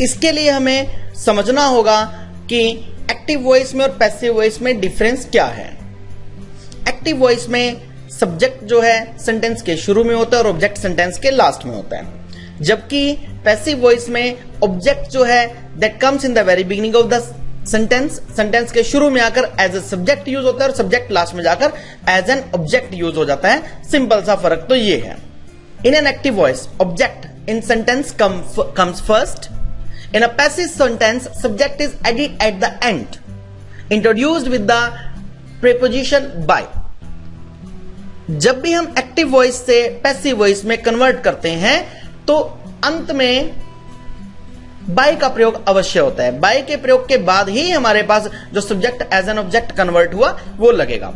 इसके लिए हमें समझना होगा कि एक्टिव वॉइस में और पैसिव वॉइस में डिफरेंस क्या है। एक्टिव वॉइस में सब्जेक्ट जो है सेंटेंस के शुरू में होता है और ऑब्जेक्ट सेंटेंस के लास्ट में होता है, जबकि पैसिव वॉइस में ऑब्जेक्ट जो है that comes in the very beginning of the sentence के शुरू में आकर एज ए सब्जेक्ट यूज होता है और सब्जेक्ट लास्ट में जाकर एज एन ऑब्जेक्ट यूज हो जाता है। सिंपल सा फर्क तो ये है। In an active voice object in sentence comes first. In a passive sentence, subject is added at the end, introduced with the preposition by. जब भी हम एक्टिव वॉइस से पैसिव वॉइस में कन्वर्ट करते हैं तो अंत में बाय का प्रयोग अवश्य होता है। बाय के प्रयोग के बाद ही हमारे पास जो subject as an object convert हुआ वो लगेगा।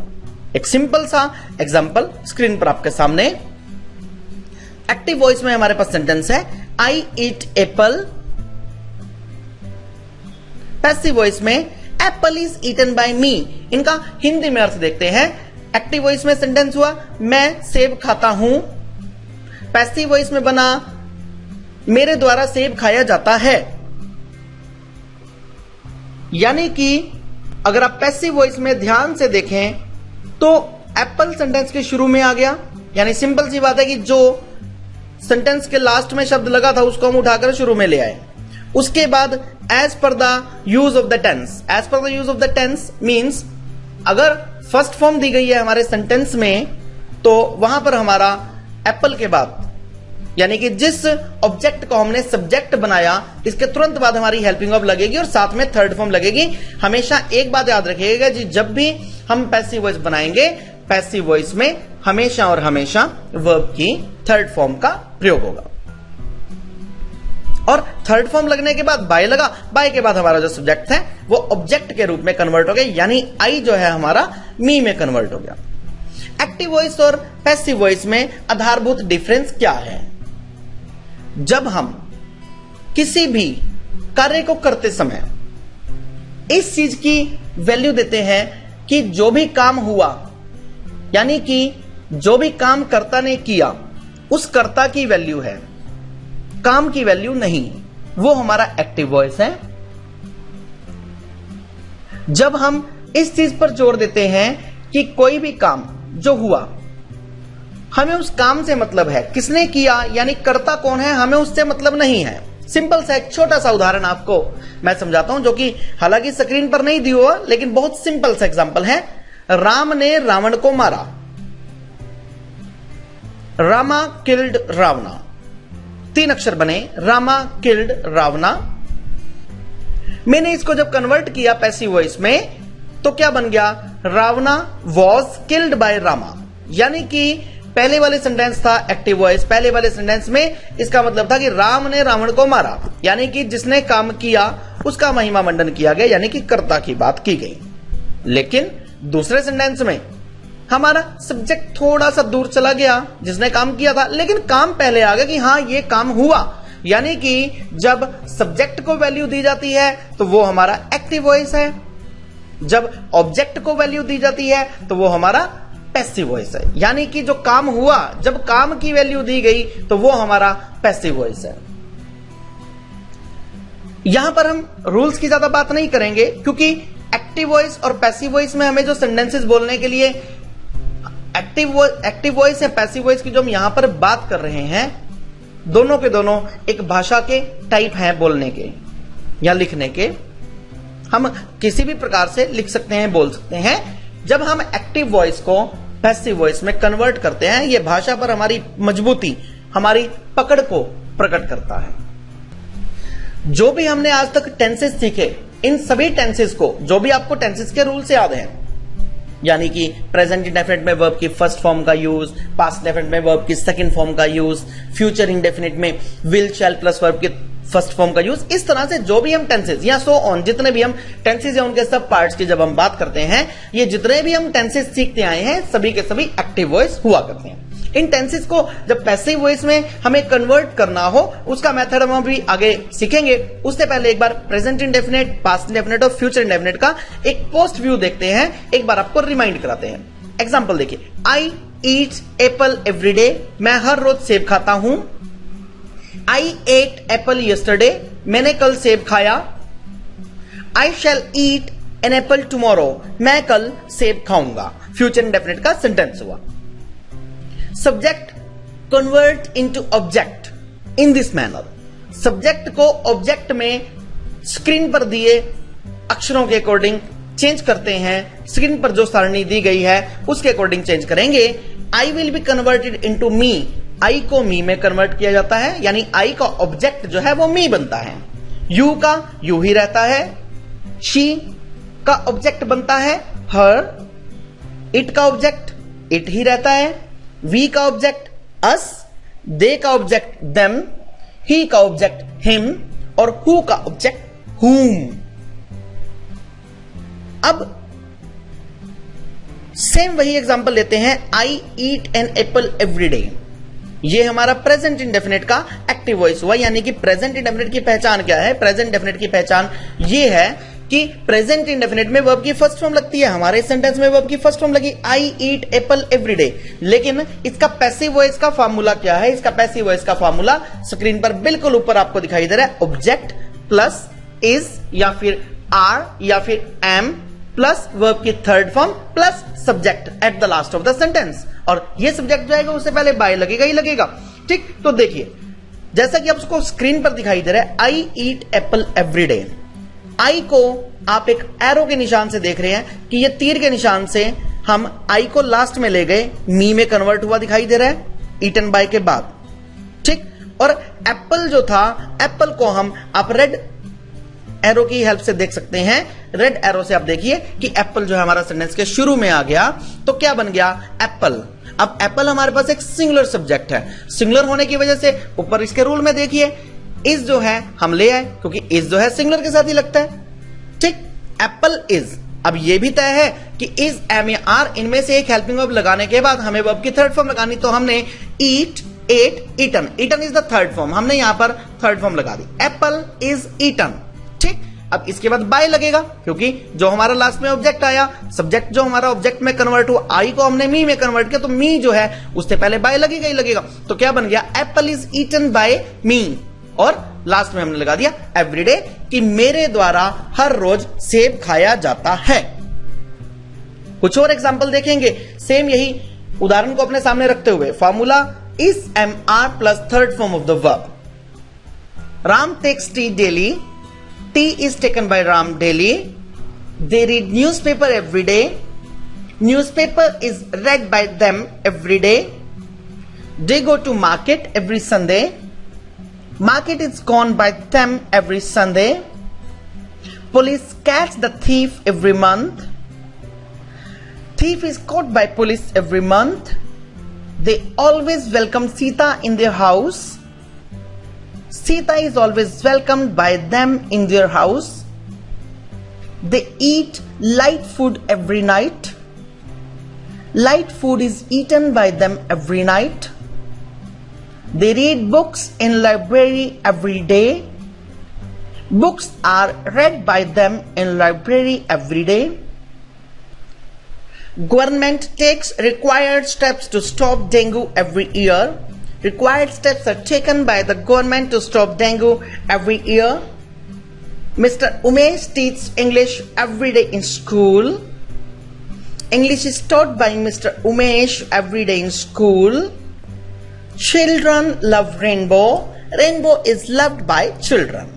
एक सिंपल सा एग्जांपल स्क्रीन पर आपके सामने। एक्टिव वॉइस में हमारे पास सेंटेंस है आई ईट एप्पल। पैसिव वॉइस में एप्पल इज ईटन बाय मी। इनका हिंदी में अर्थ देखते हैं। एक्टिव वॉइस में सेंटेंस हुआ मैं सेब खाता हूं। पैसिव वॉइस में बना मेरे द्वारा सेब खाया जाता है। यानी कि अगर आप पैसिव वॉइस में ध्यान से देखें तो एप्पल सेंटेंस के शुरू में आ गया, यानी सिंपल सी बात है कि जो सेंटेंस के लास्ट में शब्द लगा था उसको हम उठाकर शुरू में ले आए। उसके बाद as per the use of the tense, as per the use of the tense means अगर फर्स्ट फॉर्म दी गई है हमारे सेंटेंस में तो वहां पर हमारा एप्पल के बाद यानी कि जिस ऑब्जेक्ट को हमने सब्जेक्ट बनाया इसके तुरंत बाद हमारी हेल्पिंग ऑफ लगेगी और साथ में थर्ड फॉर्म लगेगी। हमेशा एक बात याद रखिएगा जी, जब भी हम पैसिव वॉइस बनाएंगे पैसिव वॉइस में हमेशा और हमेशा वर्ब की थर्ड फॉर्म का प्रयोग होगा। और थर्ड फॉर्म लगने के बाद बाय लगा, बाय के बाद हमारा जो सब्जेक्ट है वो ऑब्जेक्ट के रूप में कन्वर्ट हो गया, यानी आई जो है हमारा मी में कन्वर्ट हो गया। एक्टिव वॉइस और पैसिव वॉइस में आधारभूत डिफरेंस क्या है? जब हम किसी भी कार्य को करते समय इस चीज की वैल्यू देते हैं कि जो भी काम हुआ, यानी कि जो भी काम कर्ता ने किया उस कर्ता की वैल्यू है, काम की वैल्यू नहीं, वो हमारा एक्टिव वॉइस है। जब हम इस चीज पर जोर देते हैं कि कोई भी काम जो हुआ हमें उस काम से मतलब है, किसने किया यानी कर्ता कौन है हमें उससे मतलब नहीं है। सिंपल सा एक छोटा सा उदाहरण आपको मैं समझाता हूं जो कि हालांकि स्क्रीन पर नहीं दिया हुआ लेकिन बहुत सिंपल सा एग्जांपल है। राम ने रावण को मारा। रामा किल्ड रावणा, 3 अक्षर बने, रामा किल्ड रावणा। मैंने इसको जब कन्वर्ट किया पैसिव वॉइस में तो क्या बन गया? रावणा वॉज किल्ड बाय रामा, यानी कि पहले वाले सेंटेंस था एक्टिव वॉइस, पहले वाले सेंटेंस में इसका मतलब था कि राम ने रावण को मारा, यानी कि जिसने काम किया उसका महिमा मंडन किया गया, यानी कि कर्ता की बात की गई। लेकिन दूसरे सेंटेंस में हमारा सब्जेक्ट थोड़ा सा दूर चला गया, जिसने काम किया था, लेकिन काम पहले आ गया कि हां ये काम हुआ, यानी कि जब सब्जेक्ट को वैल्यू दी जाती है तो वो हमारा एक्टिव वॉइस है, जब ऑब्जेक्ट को वैल्यू दी जाती है तो वो हमारा पैसिव वॉइस है। यानी कि जो काम हुआ जब काम की वैल्यू दी गई तो वो हमारा पैसिव वॉइस है। यहां पर हम रूल्स की ज्यादा बात नहीं करेंगे क्योंकि एक्टिव वॉइस और पैसिव वॉइस में हमें जो सेंटेंसेस बोलने के लिए एक्टिव वॉइस या पैसिव वॉइस की जो हम यहां पर बात कर रहे हैं, दोनों के दोनों एक भाषा के टाइप हैं बोलने के या लिखने के। हम किसी भी प्रकार से लिख सकते हैं, बोल सकते हैं। जब हम एक्टिव वॉइस को पैसिव वॉइस में कन्वर्ट करते हैं यह भाषा पर हमारी मजबूती, हमारी पकड़ को प्रकट करता है। जो भी हमने आज तक टेंसेस सीखे, इन सभी टेंसेस को, जो भी आपको टेंसेस के रूल से याद हैं, यानी कि प्रेजेंट इंडेफिनिट में वर्ब की फर्स्ट फॉर्म का यूज, पास्ट इंडेफिनिट में वर्ब की सेकंड फॉर्म का यूज, फ्यूचर इंडेफिनिट में विल शैल प्लस वर्ब की फर्स्ट फॉर्म का यूज, इस तरह से जो भी हम टेंसेस या सो ऑन जितने भी हम टेंसेस या उनके सब पार्ट्स की जब हम बात करते हैं, ये जितने भी हम टेंसेस सीखते आए हैं सभी के सभी एक्टिव वॉइस हुआ करते हैं। इन टेंसेस को जब पैसिव वॉइस में हमें कन्वर्ट करना हो उसका मेथड हम अभी आगे सीखेंगे। उससे पहले एक बार प्रेजेंट इंडेफिनिट, पास्ट इंडेफिनिट और फ्यूचर इंडेफिनिट का एक पोस्ट व्यू देखते हैं, एक बार आपको रिमाइंड कराते हैं। एग्जांपल देखिए, आई ईट एप्पल एवरी डे, मैं हर रोज सेब खाता हूं। आई एट एप्पल यस्टरडे, मैंने कल सेब खाया। आई शैल ईट एन एप्पल टुमारो, मैं कल सेब खाऊंगा। फ्यूचर इंडेफिनिट का सेंटेंस हुआ। Subject convert into object in this manner, subject को ऑब्जेक्ट में स्क्रीन पर दिए अक्षरों के अकॉर्डिंग चेंज करते हैं। स्क्रीन पर जो सारणी दी गई है उसके अकॉर्डिंग चेंज करेंगे। I will be converted into me, I को मी में कन्वर्ट किया जाता है, यानी आई का ऑब्जेक्ट जो है वो मी बनता है। यू का यू ही रहता है। शी का ऑब्जेक्ट बनता है हर। इट का ऑब्जेक्ट इट ही रहता है। वी का ऑब्जेक्ट अस। दे का ऑब्जेक्ट देम। ही का ऑब्जेक्ट हिम और हु का ऑब्जेक्ट हुम। अब सेम वही एग्जांपल लेते हैं। I eat an apple every day, ये हमारा प्रेजेंट इंडेफिनिट का एक्टिव वॉइस हुआ। यानी कि प्रेजेंट इंडेफिनिट की पहचान क्या है? प्रेजेंट इंडेफिनिट की पहचान ये है कि प्रेजेंट इंडेफिनिट में वर्ब की फर्स्ट फॉर्म लगती है। हमारे सेंटेंस में वर्ब की फर्स्ट फॉर्म लगी आई ईट एप्पल एवरी डे, लेकिन इसका पैसिव वॉइस का फार्मूला क्या है? इसका पैसिव वॉइस का फार्मूला स्क्रीन पर बिल्कुल ऊपर आपको दिखाई दे रहा है। ऑब्जेक्ट प्लस इज या फिर आर या फिर एम प्लस वर्ब की third form plus subject at the last of the sentence. और ये सब्जेक्ट जो आएगा उससे पहले बाय लगेगा ही लगेगा। ठीक, तो देखिए जैसा कि आप उसको स्क्रीन पर दिखाई दे रहा है, आई ईट एप्पल एवरी डे। आई को आप एक एरो के निशान से देख रहे हैं कि ये तीर के निशान से हम आई को लास्ट में ले गए, मी में कन्वर्ट हुआ दिखाई दे रहा है ईटन बाय के बाद। ठीक, और एप्पल जो था, एप्पल को हम आप रेड एरो की हेल्प से देख सकते हैं। रेड एरो से आप देखिए कि एप्पल जो है हमारा सेंटेंस के शुरू में आ गया, तो क्या बन गया? एप्पल। अब एप्पल हमारे पास एक सिंगुलर सब्जेक्ट है। सिंगुलर होने की वजह से ऊपर इसके रूल में देखिए इज जो है हम ले आए, क्योंकि इज जो है सिंगुलर के साथ ही लगता है। ठीक, एप्पल इज। अब यह भी तय है कि इज, एम या आर, इनमें से एक हेल्पिंग वर्ब लगाने के बाद हमें वर्ब की थर्ड फॉर्म लगानी, तो हमने eat, ate, eaten. Eaten is the third form, हमने यहां पर थर्ड फॉर्म लगा दी। Apple is eaten. ठीक, अब इसके बाद बाय लगेगा, क्योंकि जो हमारा लास्ट में ऑब्जेक्ट आया, सब्जेक्ट जो हमारा ऑब्जेक्ट में कन्वर्ट हुआ, आई को हमने मी में कन्वर्ट किया, तो मी जो है उससे पहले बाय लगेगा ही लगेगा। तो क्या बन गया? एप्पल इज ईटन बाय मी। और लास्ट में हमने लगा दिया एवरीडे, कि मेरे द्वारा हर रोज सेब खाया जाता है। कुछ और एग्जांपल देखेंगे सेम यही उदाहरण को अपने सामने रखते हुए। Formula is M R plus third form of the verb. Ram takes tea daily, tea is taken by Ram daily. They read newspaper every day. Newspaper is read by them every day. They go to market every Sunday. Market is gone by them every Sunday. Police catch the thief every month. Thief is caught by police every month. They always welcome Sita in their house. Sita is always welcomed by them in their house. They eat light food every night. Light food is eaten by them every night. They read books in library every day. Books are read by them in library every day. Government takes required steps to stop dengue every year. Required steps are taken by the government to stop dengue every year. Mr. Umesh teaches English every day in school. English is taught by Mr. Umesh every day in school. Children love rainbow. Rainbow is loved by children.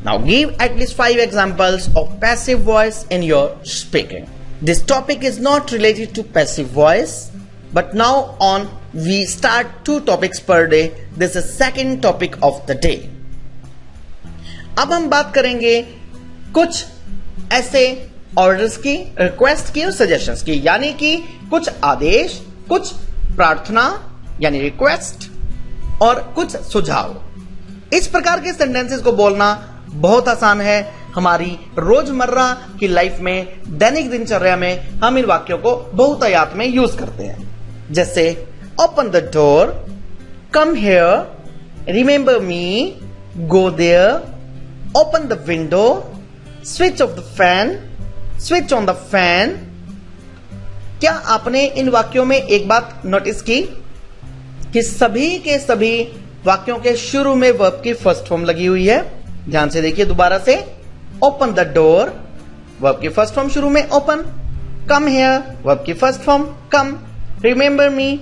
Now give at least 5 examples of passive voice in your speaking. This topic is not related to passive voice. But now on we start 2 topics per day. This is second topic of the day. अब हम बात करेंगे कुछ ऐसे orders की, request की और suggestions की, यानी कि कुछ आदेश, कुछ प्रार्थना यानी रिक्वेस्ट और कुछ सुझाव। इस प्रकार के सेंटेंसेस को बोलना बहुत आसान है। हमारी रोजमर्रा की लाइफ में, दैनिक दिनचर्या में हम इन वाक्यों को बहुतायत में यूज करते हैं। जैसे open the door, come here, remember me, go there, open the window, switch off the fan, switch on the fan. क्या आपने इन वाक्यों में एक बात नोटिस की कि सभी के सभी वाक्यों के शुरू में वर्ब की फर्स्ट फॉर्म लगी हुई है। ध्यान से देखिए दोबारा से। ओपन द डोर, वर्ब की फर्स्ट फॉर्म शुरू में ओपन। कम हियर, वर्ब की first form come. Remember me,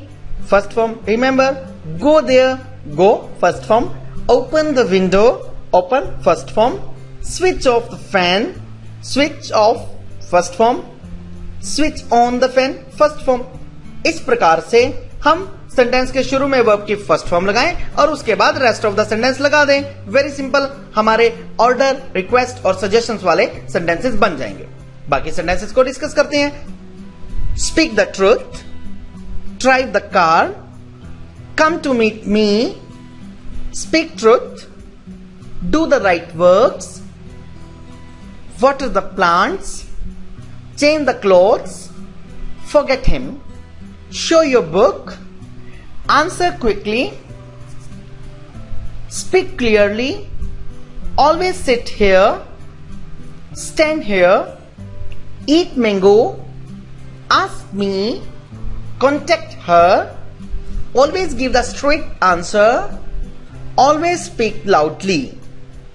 first form remember. Go there, go first form. Open the window, open first form. Switch off the fan, switch off first form. Switch on the fan first form. इस प्रकार से हम sentence के शुरू में verb की first form लगाएं और उसके बाद रेस्ट ऑफ द सेंटेंस लगा दें। वेरी सिंपल, हमारे ऑर्डर, रिक्वेस्ट और सजेशंस वाले सेंटेंसेस बन जाएंगे। बाकी सेंटेंसेस को डिस्कस करते हैं। Speak the truth, drive the car, come to meet me, speak truth, do the right works, water the plants, change the clothes, forget him, show your book, answer quickly, speak clearly, always sit here, stand here, eat mango, ask me, contact her, always give the straight answer, always speak loudly.